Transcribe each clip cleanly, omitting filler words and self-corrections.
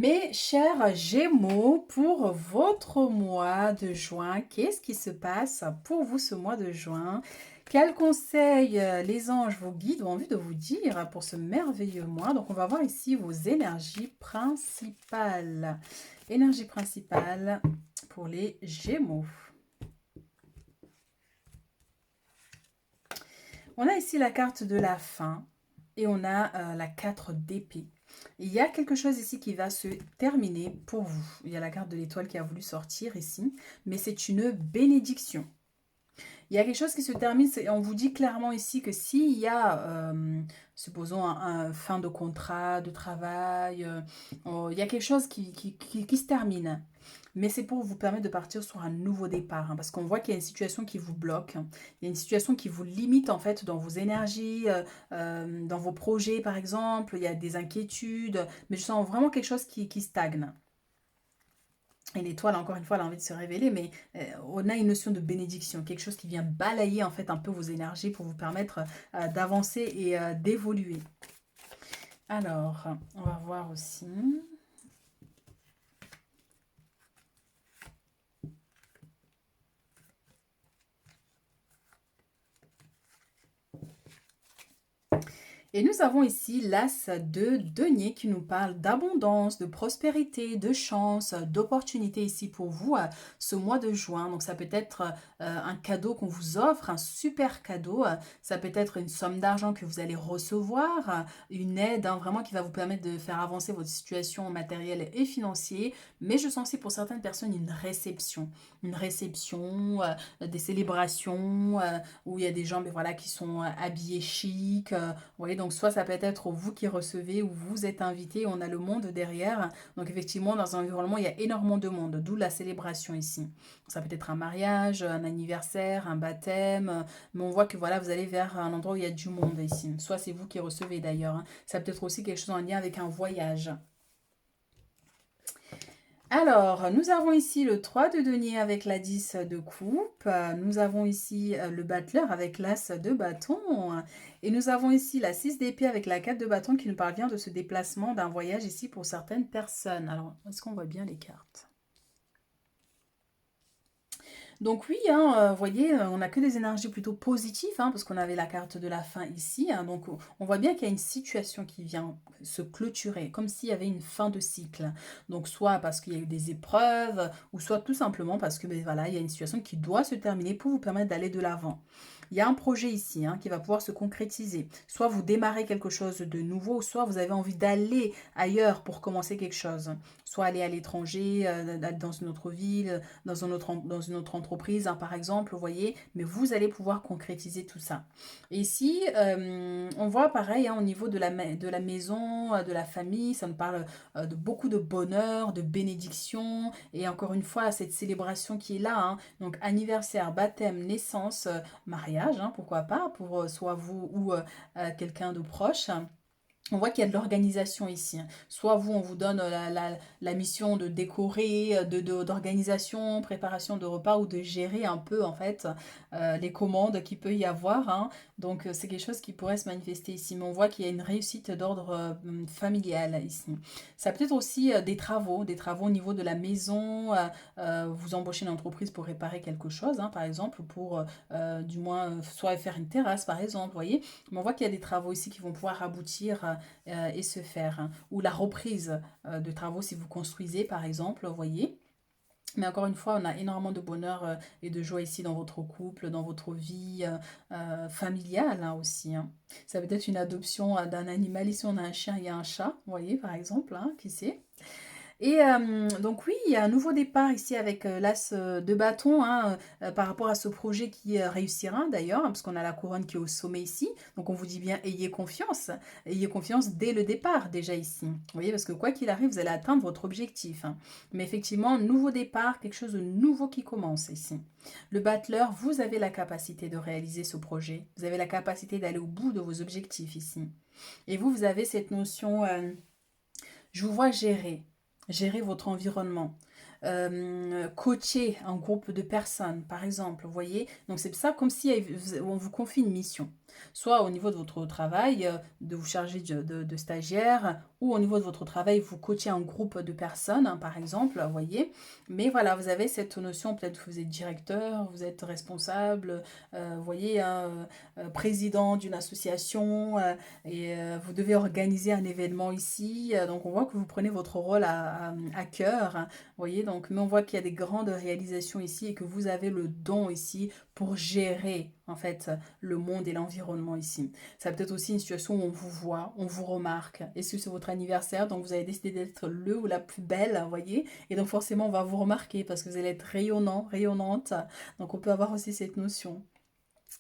Mes chers Gémeaux, pour votre mois de juin, qu'est-ce qui se passe pour vous ce mois de juin? Quels conseils les anges, vos guides ont envie de vous dire pour ce merveilleux mois? Donc, on va voir ici vos énergies principales. Énergie principale pour les Gémeaux. On a ici la carte de la fin et on a la 4 d'épée. Il y a quelque chose ici qui va se terminer pour vous. Il y a la carte de l'étoile qui a voulu sortir ici, mais c'est une bénédiction. Il y a quelque chose qui se termine, on vous dit clairement ici que s'il y a, supposons, un fin de contrat, de travail, il y a quelque chose qui se termine. Mais c'est pour vous permettre de partir sur un nouveau départ, hein, parce qu'on voit qu'il y a une situation qui vous bloque, il y a une situation qui vous limite en fait dans vos énergies, dans vos projets par exemple, il y a des inquiétudes, mais je sens vraiment quelque chose qui stagne. Et l'étoile, encore une fois, elle a envie de se révéler, mais on a une notion de bénédiction, quelque chose qui vient balayer en fait un peu vos énergies pour vous permettre d'avancer et d'évoluer. Alors, on va voir aussi. Et nous avons ici l'as de denier qui nous parle d'abondance, de prospérité, de chance, d'opportunité ici pour vous ce mois de juin. Donc ça peut être un cadeau qu'on vous offre, un super cadeau. Ça peut être une somme d'argent que vous allez recevoir, une aide vraiment qui va vous permettre de faire avancer votre situation matérielle et financière. Mais je sens aussi pour certaines personnes une réception. Une réception, des célébrations où il y a des gens voilà, qui sont habillés chic. Vous voyez, donc soit ça peut être vous qui recevez ou vous êtes invité, on a le monde derrière. Donc effectivement, dans un environnement, il y a énormément de monde, d'où la célébration ici. Ça peut être un mariage, un anniversaire, un baptême, mais on voit que voilà, vous allez vers un endroit où il y a du monde ici. Soit c'est vous qui recevez d'ailleurs, hein. Ça peut être aussi quelque chose en lien avec un voyage. Alors, nous avons ici le 3 de denier avec la 10 de coupe. Nous avons ici le battleur avec l'as de bâton. Et nous avons ici la 6 d'épée avec la 4 de bâton qui nous parvient de ce déplacement d'un voyage ici pour certaines personnes. Alors, est-ce qu'on voit bien les cartes? Donc oui, hein, vous voyez, on n'a que des énergies plutôt positives, hein, parce qu'on avait la carte de la fin ici. Hein, donc on voit bien qu'il y a une situation qui vient se clôturer, comme s'il y avait une fin de cycle. Donc soit parce qu'il y a eu des épreuves, ou soit tout simplement parce que ben, voilà, il y a une situation qui doit se terminer pour vous permettre d'aller de l'avant. Il y a un projet ici qui va pouvoir se concrétiser. Soit vous démarrez quelque chose de nouveau, soit vous avez envie d'aller ailleurs pour commencer quelque chose. Soit aller à l'étranger, dans une autre ville, dans une autre entreprise, par exemple, vous voyez, mais vous allez pouvoir concrétiser tout ça. Et ici, on voit pareil au niveau de la maison, de la famille, ça nous parle de beaucoup de bonheur, de bénédiction, et encore une fois, cette célébration qui est là, donc anniversaire, baptême, naissance, mariage, pourquoi pas, pour soit vous ou quelqu'un de proche. On voit qu'il y a de l'organisation ici. Soit vous, on vous donne la mission de décorer, d'organisation, préparation de repas ou de gérer un peu en fait les commandes qu'il peut y avoir. Donc c'est quelque chose qui pourrait se manifester ici. Mais on voit qu'il y a une réussite d'ordre familial ici. Ça peut être aussi des travaux au niveau de la maison. Vous embauchez une entreprise pour réparer quelque chose, par exemple, pour du moins soit faire une terrasse par exemple, vous voyez. Mais on voit qu'il y a des travaux ici qui vont pouvoir aboutir et se faire. Ou la reprise de travaux si vous construisez par exemple, vous voyez. Mais encore une fois, on a énormément de bonheur et de joie ici dans votre couple, dans votre vie familiale aussi. Ça peut être une adoption d'un animal. Ici, on a un chien, il y a un chat, vous voyez, par exemple, qui sait. Et donc oui, il y a un nouveau départ ici avec l'as de bâton par rapport à ce projet qui réussira d'ailleurs, parce qu'on a la couronne qui est au sommet ici. Donc on vous dit bien, ayez confiance dès le départ déjà ici. Vous voyez, parce que quoi qu'il arrive, vous allez atteindre votre objectif. Mais effectivement, nouveau départ, quelque chose de nouveau qui commence ici. Le battleur, vous avez la capacité de réaliser ce projet. Vous avez la capacité d'aller au bout de vos objectifs ici. Et vous avez cette notion, je vous vois gérer votre environnement. Coacher un groupe de personnes, par exemple, vous voyez. Donc c'est ça comme si on vous confie une mission. Soit au niveau de votre travail, de vous charger de stagiaires, ou au niveau de votre travail, vous coachez un groupe de personnes, hein, par exemple, vous voyez. Mais voilà, vous avez cette notion, peut-être que vous êtes directeur, vous êtes responsable, vous voyez, hein, président d'une association, et vous devez organiser un événement ici. Donc on voit que vous prenez votre rôle à cœur, hein, vous voyez. Donc, mais on voit qu'il y a des grandes réalisations ici et que vous avez le don ici pour gérer, en fait, le monde et l'environnement ici. Ça peut être aussi une situation où on vous voit, on vous remarque. Est-ce que c'est votre anniversaire, donc vous avez décidé d'être le ou la plus belle, vous voyez? Et donc forcément, on va vous remarquer parce que vous allez être rayonnant, rayonnante. Donc on peut avoir aussi cette notion.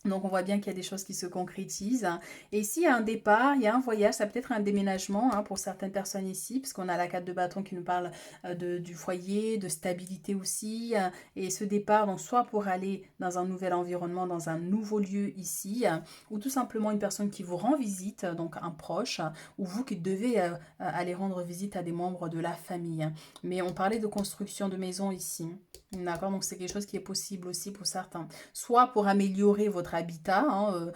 Donc on voit bien qu'il y a des choses qui se concrétisent. Et s'il y a un départ, il y a un voyage, ça peut être un déménagement, hein, pour certaines personnes ici, parce qu'on a la carte de bâton qui nous parle du foyer, de stabilité aussi. Et ce départ, donc soit pour aller dans un nouvel environnement, dans un nouveau lieu ici, ou tout simplement une personne qui vous rend visite, donc un proche, ou vous qui devez aller rendre visite à des membres de la famille. Mais on parlait de construction de maison ici. D'accord, donc c'est quelque chose qui est possible aussi pour certains. Soit pour améliorer votre habitat, hein,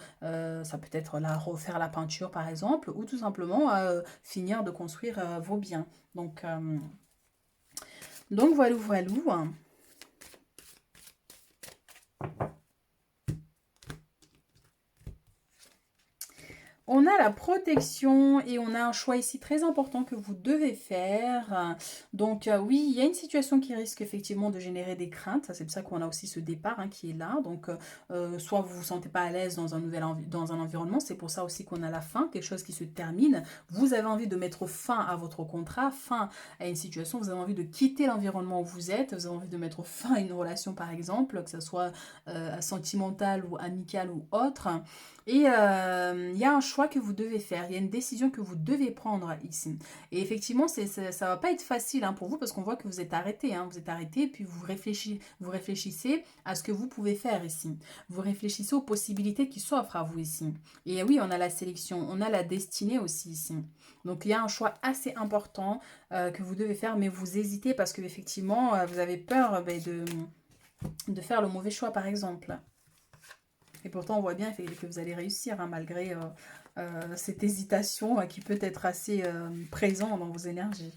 ça peut être là, refaire la peinture par exemple, ou tout simplement finir de construire vos biens. Donc voilà, voilà. On a la protection et on a un choix ici très important que vous devez faire. Donc oui, il y a une situation qui risque effectivement de générer des craintes. C'est pour ça qu'on a aussi ce départ, hein, qui est là. Donc soit vous vous sentez pas à l'aise dans un dans un environnement. C'est pour ça aussi qu'on a la fin, quelque chose qui se termine. Vous avez envie de mettre fin à votre contrat, fin à une situation. Vous avez envie de quitter l'environnement où vous êtes. Vous avez envie de mettre fin à une relation par exemple, que ce soit sentimentale ou amicale ou autre. Et il y a un choix que vous devez faire, il y a une décision que vous devez prendre ici. Et effectivement, ça va pas être facile, hein, pour vous parce qu'on voit que vous êtes arrêté, hein, vous êtes arrêté et puis vous réfléchissez à ce que vous pouvez faire ici. Vous réfléchissez aux possibilités qui s'offrent à vous ici. Et oui, on a la sélection, on a la destinée aussi ici. Donc il y a un choix assez important que vous devez faire, mais vous hésitez parce que effectivement, vous avez peur de faire le mauvais choix par exemple. Et pourtant, on voit bien que vous allez réussir, hein, malgré cette hésitation qui peut être assez présente dans vos énergies.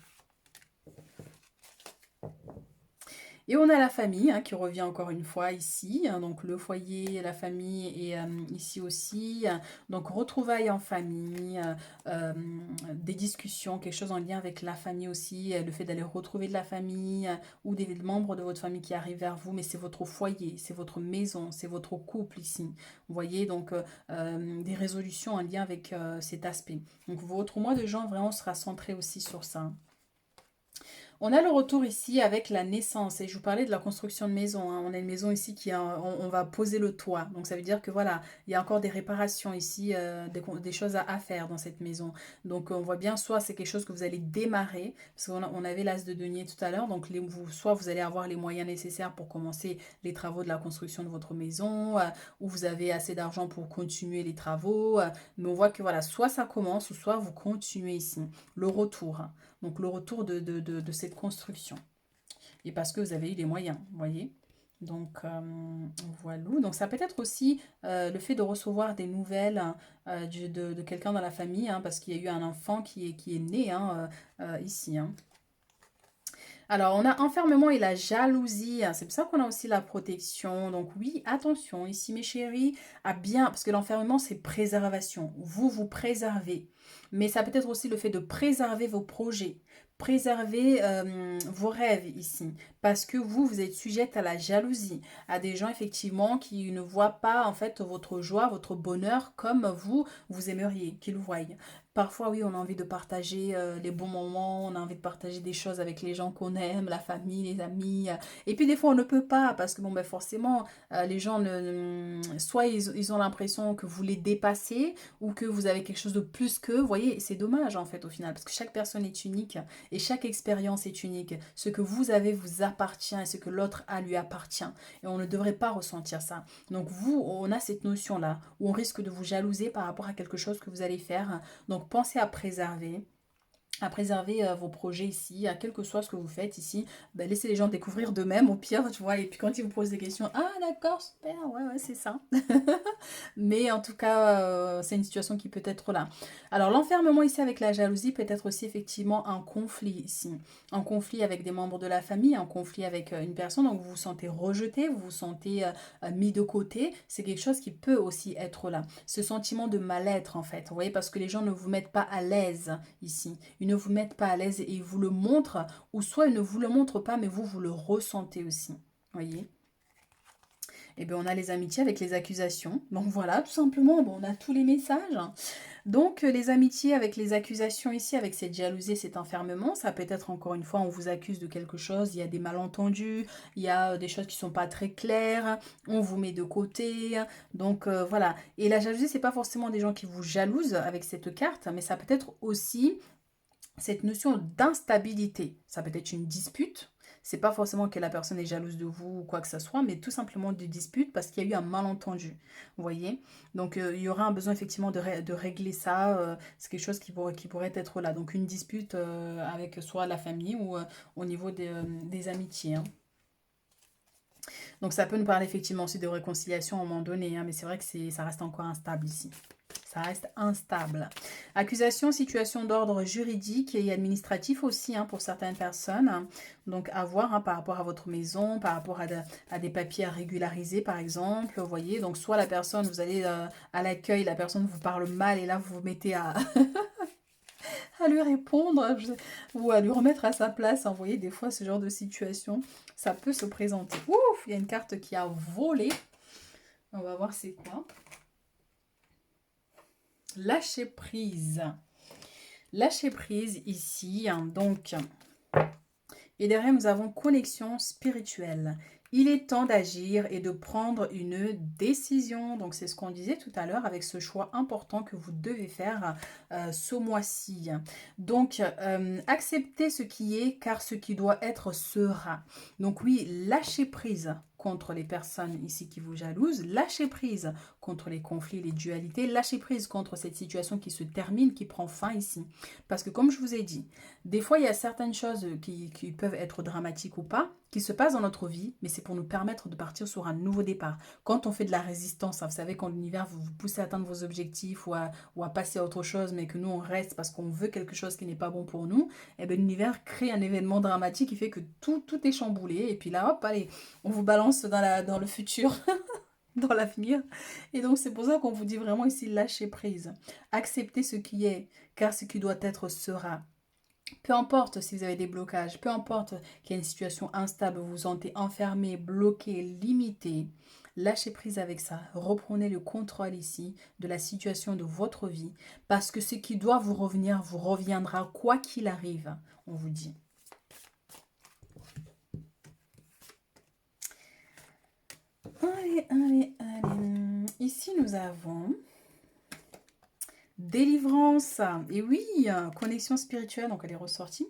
Et on a la famille, hein, qui revient encore une fois ici, hein, donc le foyer, la famille et ici aussi. Donc retrouvailles en famille, des discussions, quelque chose en lien avec la famille aussi, le fait d'aller retrouver de la famille ou des membres de votre famille qui arrivent vers vous, mais c'est votre foyer, c'est votre maison, c'est votre couple ici. Vous voyez, donc des résolutions en lien avec cet aspect. Donc votre mois de juin vraiment sera centré aussi sur ça. On a le retour ici avec la naissance et je vous parlais de la construction de maison, hein. On a une maison ici on va poser le toit. Donc ça veut dire que voilà, il y a encore des réparations ici, des choses à faire dans cette maison. Donc on voit bien, soit c'est quelque chose que vous allez démarrer, parce on avait l'as de denier tout à l'heure, donc soit vous allez avoir les moyens nécessaires pour commencer les travaux de la construction de votre maison, ou vous avez assez d'argent pour continuer les travaux. Mais on voit que voilà, soit ça commence, ou soit vous continuez ici. Le retour, hein. Donc le retour de cette construction. Et parce que vous avez eu les moyens, vous voyez. Donc voilà. Donc ça peut être aussi le fait de recevoir des nouvelles de quelqu'un dans la famille, hein, parce qu'il y a eu un enfant qui est né, hein, ici, hein. Alors, on a enfermement et la jalousie, hein. C'est pour ça qu'on a aussi la protection. Donc oui, attention ici mes chéris, à bien, parce que l'enfermement c'est préservation. Vous vous préservez. Mais ça peut être aussi le fait de préserver vos projets, préserver vos rêves ici. Parce que vous êtes sujette à la jalousie, à des gens effectivement qui ne voient pas en fait votre joie, votre bonheur comme vous aimeriez qu'ils le voient. Parfois, oui, on a envie de partager les bons moments, on a envie de partager des choses avec les gens qu'on aime, la famille, les amis. Et puis des fois, on ne peut pas parce que bon, ben forcément, les gens soit ils ont l'impression que vous les dépassez ou que vous avez quelque chose de plus qu'eux. Vous voyez, c'est dommage en fait au final parce que chaque personne est unique et chaque expérience est unique. Ce que vous avez vous appartient et ce que l'autre a lui appartient. Et on ne devrait pas ressentir ça. Donc vous, on a cette notion-là où on risque de vous jalouser par rapport à quelque chose que vous allez faire. Donc pensez à préserver. à préserver vos projets ici, à quel que soit ce que vous faites ici, ben, laissez les gens découvrir d'eux-mêmes au pire, tu vois, et puis quand ils vous posent des questions, ah d'accord, super, ouais, ouais, c'est ça. Mais en tout cas, c'est une situation qui peut être là. Alors l'enfermement ici avec la jalousie peut être aussi effectivement un conflit ici. Un conflit avec des membres de la famille, un conflit avec une personne, donc vous vous sentez rejeté, vous vous sentez mis de côté, c'est quelque chose qui peut aussi être là. Ce sentiment de mal-être en fait, vous voyez, parce que les gens ne vous mettent pas à l'aise ici. Ils ne vous mettent pas à l'aise et ils vous le montrent, ou soit ils ne vous le montrent pas, mais vous le ressentez aussi. Voyez. Et bien on a les amitiés avec les accusations. Donc voilà, tout simplement, bon, on a tous les messages. Donc les amitiés avec les accusations ici, avec cette jalousie, cet enfermement, ça peut être encore une fois, on vous accuse de quelque chose, il y a des malentendus, il y a des choses qui sont pas très claires, on vous met de côté. Donc voilà. Et la jalousie, c'est pas forcément des gens qui vous jalousent avec cette carte, mais ça peut être aussi cette notion d'instabilité. Ça peut être une dispute. C'est pas forcément que la personne est jalouse de vous ou quoi que ce soit, mais tout simplement des disputes parce qu'il y a eu un malentendu. Vous voyez. Donc il y aura un besoin effectivement de régler ça. C'est quelque chose qui pourrait être là. Donc une dispute avec soit la famille ou au niveau des amitiés. Hein. Donc ça peut nous parler effectivement aussi de réconciliation à un moment donné, hein, mais c'est vrai que ça reste encore instable ici. Ça reste instable. Accusation, situation d'ordre juridique et administratif aussi hein, pour certaines personnes. Donc à voir hein, par rapport à votre maison, par rapport à des papiers à régulariser par exemple. Vous voyez, donc soit la personne, vous allez à l'accueil, la personne vous parle mal et là vous vous mettez à, à lui répondre ou à lui remettre à sa place. Vous voyez, des fois ce genre de situation, ça peut se présenter. Ouf, il y a une carte qui a volé. On va voir c'est quoi. Lâcher prise. Lâcher prise ici, hein, donc. Et derrière, nous avons connexion spirituelle. Il est temps d'agir et de prendre une décision. Donc, c'est ce qu'on disait tout à l'heure avec ce choix important que vous devez faire ce mois-ci. Donc, acceptez ce qui est car ce qui doit être sera. Donc, oui, lâchez prise contre les personnes ici qui vous jalousent, lâchez prise contre les conflits, les dualités, lâchez prise contre cette situation qui se termine, qui prend fin ici. Parce que comme je vous ai dit, des fois il y a certaines choses qui peuvent être dramatiques ou pas, qui se passent dans notre vie, mais c'est pour nous permettre de partir sur un nouveau départ. Quand on fait de la résistance, vous savez, quand l'univers vous pousse à atteindre vos objectifs ou à passer à autre chose, mais que nous on reste parce qu'on veut quelque chose qui n'est pas bon pour nous, et bien l'univers crée un événement dramatique qui fait que tout est chamboulé, et puis là, hop, allez, on vous balance dans le futur, dans l'avenir. Et donc, c'est pour ça qu'on vous dit vraiment ici, lâcher prise. Acceptez ce qui est, car ce qui doit être sera. Peu importe si vous avez des blocages, peu importe qu'il y a une situation instable, vous vous sentez enfermé, bloqué, limité, lâchez prise avec ça. Reprenez le contrôle ici de la situation de votre vie, parce que ce qui doit vous revenir vous reviendra quoi qu'il arrive, on vous dit. Allez, allez, allez. Ici, nous avons délivrance. Et oui, connexion spirituelle, donc elle est ressortie.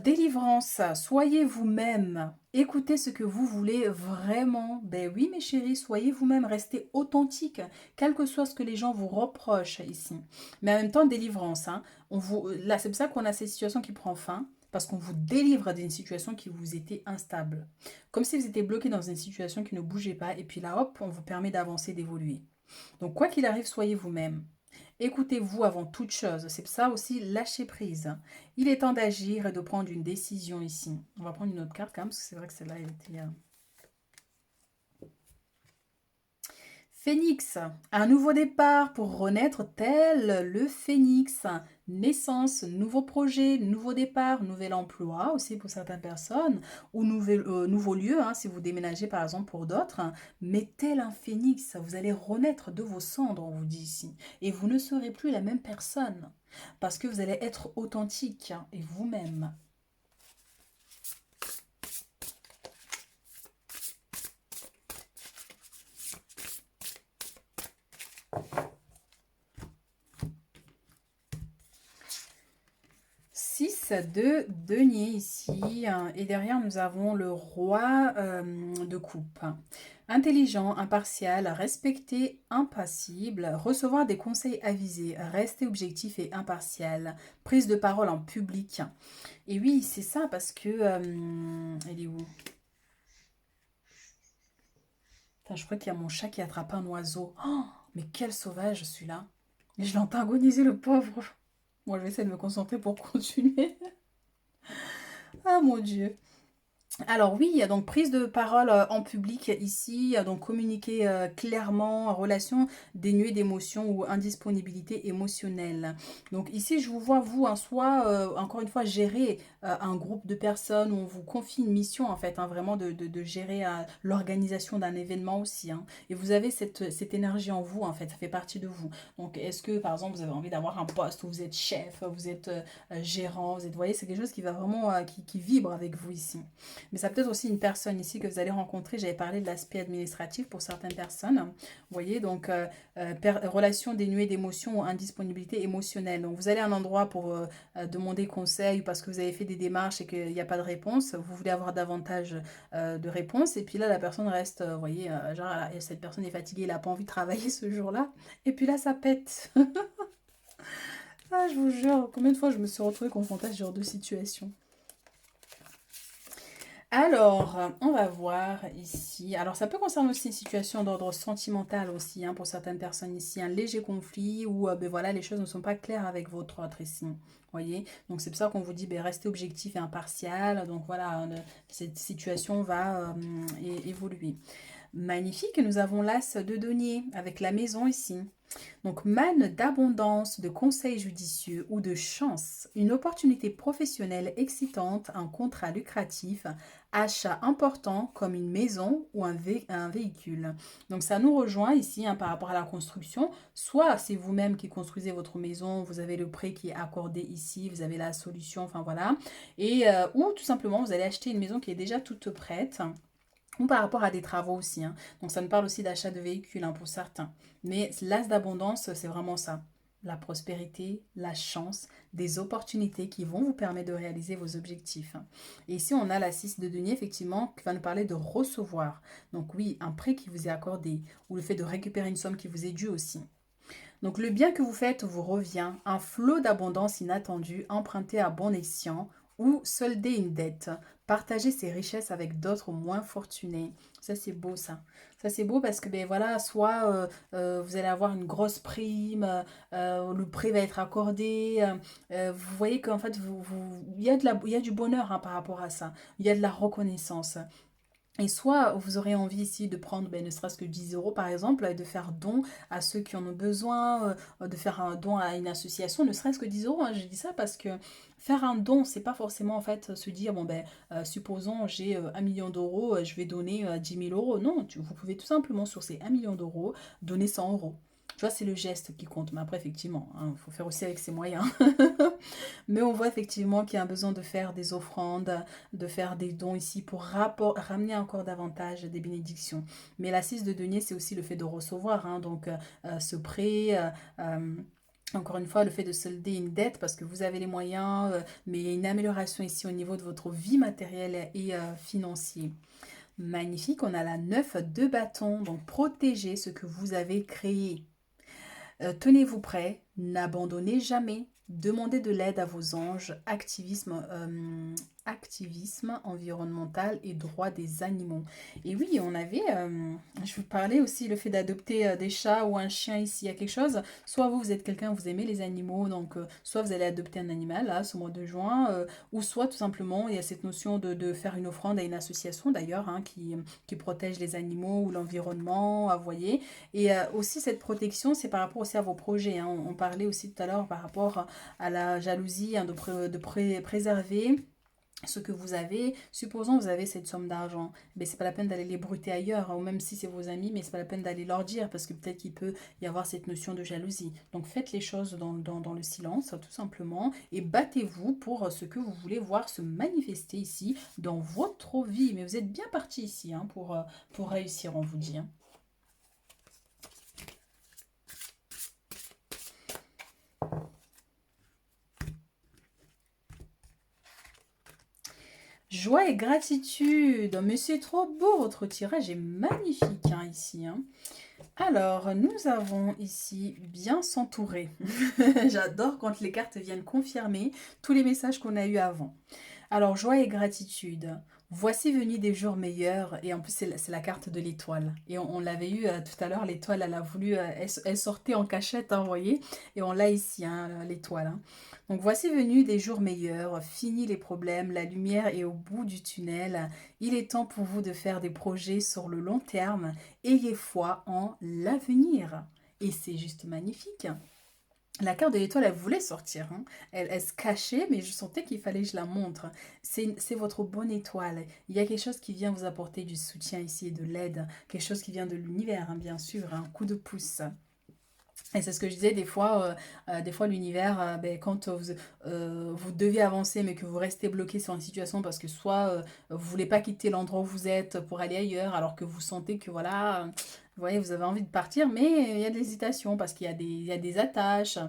Délivrance, soyez vous-même. Écoutez ce que vous voulez vraiment. Ben oui, mes chéris, soyez vous-même. Restez authentique, quel que soit ce que les gens vous reprochent ici. Mais en même temps, délivrance. Hein. Là, c'est pour ça qu'on a cette situation qui prend fin. Parce qu'on vous délivre d'une situation qui vous était instable. Comme si vous étiez bloqué dans une situation qui ne bougeait pas. Et puis là, hop, on vous permet d'avancer, d'évoluer. Donc, quoi qu'il arrive, soyez vous-même. Écoutez-vous avant toute chose. C'est ça aussi, lâcher prise. Il est temps d'agir et de prendre une décision ici. On va prendre une autre carte quand même, parce que c'est vrai que celle-là, elle était... Phénix, un nouveau départ pour renaître tel le phénix. Naissance, nouveau projet, nouveau départ, nouvel emploi aussi pour certaines personnes, ou nouveau lieu, hein, si vous déménagez par exemple pour d'autres. Mais tel un phénix, vous allez renaître de vos cendres, on vous dit ici. Et vous ne serez plus la même personne, parce que vous allez être authentique et vous-même. de denier ici. Et derrière, nous avons le roi de coupe. Intelligent, impartial, respecté, impassible, recevoir des conseils avisés, rester objectif et impartial, prise de parole en public. Et oui, c'est ça parce que... elle est où? Putain, je crois qu'il y a mon chat qui attrape un oiseau. Oh, mais quel sauvage celui-là. Mais je l'entends agoniser le pauvre. Moi, je vais essayer de me concentrer pour continuer. Ah mon Dieu. Alors oui, il y a donc prise de parole en public ici, il y a donc communiquer clairement, en relation dénuée d'émotions ou indisponibilité émotionnelle. Donc ici, je vous vois, vous, soit, encore une fois, gérer un groupe de personnes où on vous confie une mission, en fait, hein, vraiment de gérer l'organisation d'un événement aussi. Hein. Et vous avez cette énergie en vous, en fait, ça fait partie de vous. Donc est-ce que, par exemple, vous avez envie d'avoir un poste où vous êtes chef, vous êtes gérant, vous êtes, vous voyez, c'est quelque chose qui va vraiment, qui vibre avec vous ici. Mais ça peut être aussi une personne ici que vous allez rencontrer. J'avais parlé de l'aspect administratif pour certaines personnes. Vous voyez, donc relation dénuée d'émotions ou indisponibilité émotionnelle. Donc vous allez à un endroit pour demander conseil parce que vous avez fait des démarches et qu'il n'y a pas de réponse. Vous voulez avoir davantage de réponses. Et puis là, la personne reste, vous voyez, genre cette personne est fatiguée, elle n'a pas envie de travailler ce jour-là. Et puis là, ça pète. Ah, je vous jure, combien de fois je me suis retrouvée confrontée à ce genre de situation. Alors, on va voir ici. Alors, ça peut concerner aussi une situation d'ordre sentimental aussi, hein, pour certaines personnes ici, un léger conflit où, ben voilà, les choses ne sont pas claires avec votre autre ici. Voyez, donc c'est pour ça qu'on vous dit ben, restez objectif et impartial. Donc voilà, cette situation va évoluer. Magnifique, nous avons l'as de denier avec la maison ici. Donc, manne d'abondance, de conseils judicieux ou de chance, une opportunité professionnelle excitante, un contrat lucratif, achat important comme une maison ou un véhicule. Donc, ça nous rejoint ici hein, par rapport à la construction. Soit c'est vous-même qui construisez votre maison, vous avez le prêt qui est accordé ici, vous avez la solution, enfin voilà. Et, ou tout simplement, vous allez acheter une maison qui est déjà toute prête ou par rapport à des travaux aussi. Hein. Donc ça nous parle aussi d'achat de véhicules hein, pour certains. Mais l'as d'abondance, c'est vraiment ça. La prospérité, la chance, des opportunités qui vont vous permettre de réaliser vos objectifs. Hein. Et ici, on a la 6 de denier, effectivement, qui va nous parler de recevoir. Donc oui, un prêt qui vous est accordé, ou le fait de récupérer une somme qui vous est due aussi. Donc le bien que vous faites vous revient, un flot d'abondance inattendue, emprunté à bon escient, ou solder une dette, partager ses richesses avec d'autres moins fortunés. Ça c'est beau ça. Ça c'est beau parce que ben voilà, soit vous allez avoir une grosse prime, le prêt va être accordé. Vous voyez qu'en fait il y a il y a du bonheur hein, par rapport à ça. Il y a de la reconnaissance. Et soit vous aurez envie ici de prendre ben, ne serait-ce que 10 euros par exemple et de faire don à ceux qui en ont besoin, de faire un don à une association, ne serait-ce que 10 euros. Hein, je dis ça parce que faire un don, c'est pas forcément en fait se dire, bon ben, supposons j'ai 1 million d'euros, je vais donner 10 000 euros. Non, vous pouvez tout simplement sur ces 1 million d'euros donner 100 euros. Tu vois, c'est le geste qui compte. Mais après, effectivement, il faut faire aussi avec ses moyens. Mais on voit effectivement qu'il y a un besoin de faire des offrandes, de faire des dons ici pour ramener encore davantage des bénédictions. Mais la 6 de denier, c'est aussi le fait de recevoir, hein, donc ce prêt. Encore une fois, le fait de solder une dette parce que vous avez les moyens, mais il y a une amélioration ici au niveau de votre vie matérielle et financière. Magnifique, on a la 9 de bâton, donc protéger ce que vous avez créé. Tenez-vous prêt, n'abandonnez jamais, demandez de l'aide à vos anges, activisme environnemental et droit des animaux. Et oui, on avait, je vous parlais aussi le fait d'adopter des chats ou un chien ici, il y a quelque chose, soit vous êtes quelqu'un, vous aimez les animaux, donc soit vous allez adopter un animal là, ce mois de juin, ou soit tout simplement il y a cette notion de faire une offrande à une association d'ailleurs hein, qui protège les animaux ou l'environnement, vous voyez. Et aussi cette protection, c'est par rapport aussi à vos projets. Hein. On parlait aussi tout à l'heure par rapport à la jalousie, hein, de préserver ce que vous avez. Supposons que vous avez cette somme d'argent, mais c'est pas la peine d'aller les bruter ailleurs, hein, ou même si c'est vos amis, mais c'est pas la peine d'aller leur dire parce que peut-être qu'il peut y avoir cette notion de jalousie. Donc faites les choses dans le silence, tout simplement, et battez-vous pour ce que vous voulez voir se manifester ici dans votre vie. Mais vous êtes bien parti ici hein, pour réussir, on vous dit. Hein. Joie et gratitude. Mais c'est trop beau, votre tirage est magnifique hein, ici. Hein. Alors, nous avons ici bien s'entourer. J'adore quand les cartes viennent confirmer tous les messages qu'on a eus avant. Alors, joie et gratitude. Voici venus des jours meilleurs. Et en plus, c'est la carte de l'étoile. Et on l'avait eu tout à l'heure. L'étoile, elle a voulu. Elle sortait en cachette, hein, vous voyez. Et on l'a ici, hein, l'étoile. Hein. Donc, voici venus des jours meilleurs. Fini les problèmes. La lumière est au bout du tunnel. Il est temps pour vous de faire des projets sur le long terme. Ayez foi en l'avenir. Et c'est juste magnifique. La carte de l'étoile, elle voulait sortir. Hein. Elle se cachait, mais je sentais qu'il fallait que je la montre. C'est votre bonne étoile. Il y a quelque chose qui vient vous apporter du soutien ici et de l'aide. Quelque chose qui vient de l'univers, hein, bien sûr. Un coup de pouce. Et c'est ce que je disais, des fois l'univers, ben, quand vous devez avancer mais que vous restez bloqué sur une situation parce que soit vous voulez pas quitter l'endroit où vous êtes pour aller ailleurs alors que vous sentez que voilà, vous voyez, vous avez envie de partir mais il y a de l'hésitation parce il y a des attaches.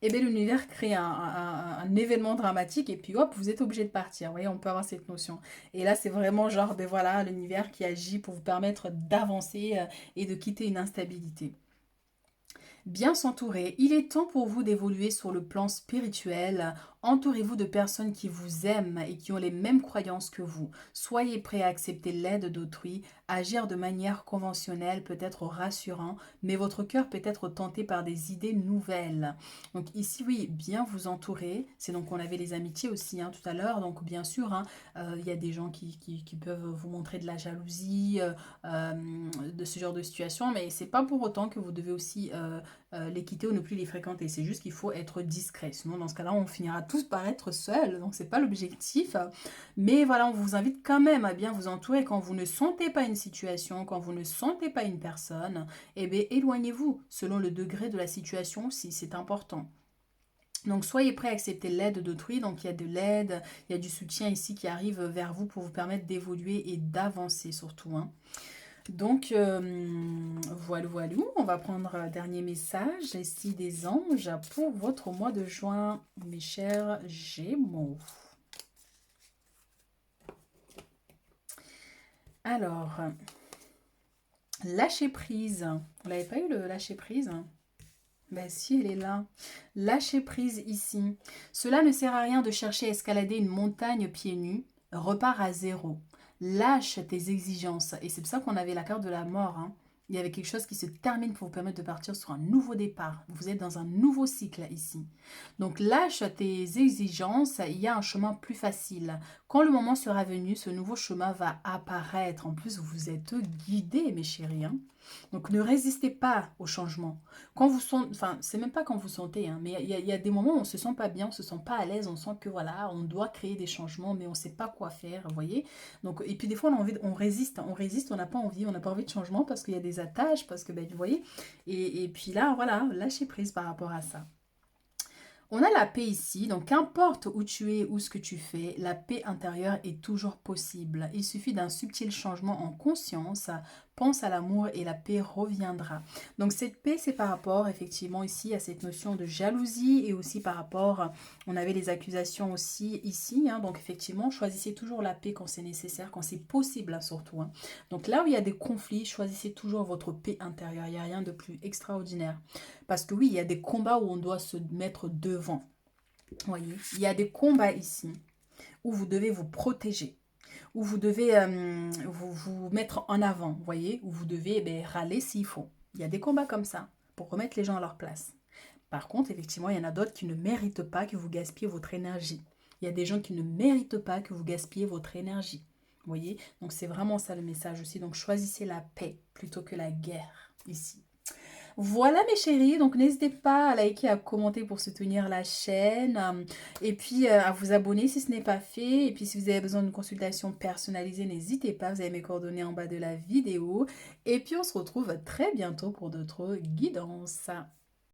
Et bien l'univers crée un événement dramatique et puis hop, vous êtes obligé de partir. Vous voyez, on peut avoir cette notion. Et là, c'est vraiment genre, ben voilà, l'univers qui agit pour vous permettre d'avancer et de quitter une instabilité. Bien s'entourer. Il est temps pour vous d'évoluer sur le plan spirituel. Entourez-vous de personnes qui vous aiment et qui ont les mêmes croyances que vous. Soyez prêt à accepter l'aide d'autrui. Agir de manière conventionnelle peut être rassurant, mais votre cœur peut être tenté par des idées nouvelles. Donc ici, oui, bien vous entourer. C'est donc on avait les amitiés aussi hein, tout à l'heure. Donc bien sûr, hein, il y a des gens qui peuvent vous montrer de la jalousie, de ce genre de situation, mais c'est pas pour autant que vous devez aussi les quitter ou ne plus les fréquenter. C'est juste qu'il faut être discret. Sinon, dans ce cas-là, on finira tous par être seuls. Donc, c'est pas l'objectif. Mais voilà, on vous invite quand même à bien vous entourer. Quand vous ne sentez pas une situation, quand vous ne sentez pas une personne, eh bien, éloignez-vous selon le degré de la situation si c'est important. Donc soyez prêts à accepter l'aide d'autrui. Donc il y a de l'aide, il y a du soutien ici qui arrive vers vous pour vous permettre d'évoluer et d'avancer surtout. Hein. Donc, voilà, voilà. On va prendre un dernier message ici des anges pour votre mois de juin, mes chers Gémeaux. Alors, lâcher prise. Vous l'avez pas eu le lâcher prise? Ben si, elle est là. Lâcher prise ici. Cela ne sert à rien de chercher à escalader une montagne pieds nus. Repars à zéro. Lâche tes exigences. Et c'est pour ça qu'on avait la carte de la mort. Hein. Il y avait quelque chose qui se termine pour vous permettre de partir sur un nouveau départ. Vous êtes dans un nouveau cycle ici. Donc lâche tes exigences. Il y a un chemin plus facile. Quand le moment sera venu, ce nouveau chemin va apparaître. En plus, vous êtes guidés, mes chéris. Hein. Donc ne résistez pas au changement. Quand vous sentez, enfin, c'est même pas quand vous sentez, hein, mais il y a des moments où on se sent pas bien, on se sent pas à l'aise, on sent que voilà, on doit créer des changements, mais on sait pas quoi faire, vous voyez. Donc, et puis des fois, on a envie, on résiste, on n'a pas envie de changement parce qu'il y a des attaches, parce que, ben, vous voyez. Et puis là, voilà, lâchez prise par rapport à ça. On a la paix ici, donc qu'importe où tu es ou ce que tu fais, la paix intérieure est toujours possible. Il suffit d'un subtil changement en conscience, pense à l'amour et la paix reviendra. Donc cette paix, c'est par rapport effectivement ici à cette notion de jalousie et aussi par rapport, on avait les accusations aussi ici, hein, donc effectivement, choisissez toujours la paix quand c'est nécessaire, quand c'est possible hein, surtout. Hein. Donc là où il y a des conflits, choisissez toujours votre paix intérieure, il n'y a rien de plus extraordinaire. Parce que oui, il y a des combats où on doit se mettre devant. Voyez, il y a des combats ici où vous devez vous protéger, où vous devez vous mettre en avant, voyez, où vous devez râler s'il faut. Il y a des combats comme ça pour remettre les gens à leur place. Par contre, effectivement, il y en a d'autres qui ne méritent pas que vous gaspillez votre énergie. Il y a des gens qui ne méritent pas que vous gaspillez votre énergie. Vous voyez, donc c'est vraiment ça le message aussi. Donc choisissez la paix plutôt que la guerre ici. Voilà mes chéris, donc n'hésitez pas à liker, à commenter pour soutenir la chaîne et puis à vous abonner si ce n'est pas fait. Et puis si vous avez besoin d'une consultation personnalisée, n'hésitez pas, vous avez mes coordonnées en bas de la vidéo. Et puis on se retrouve très bientôt pour d'autres guidances.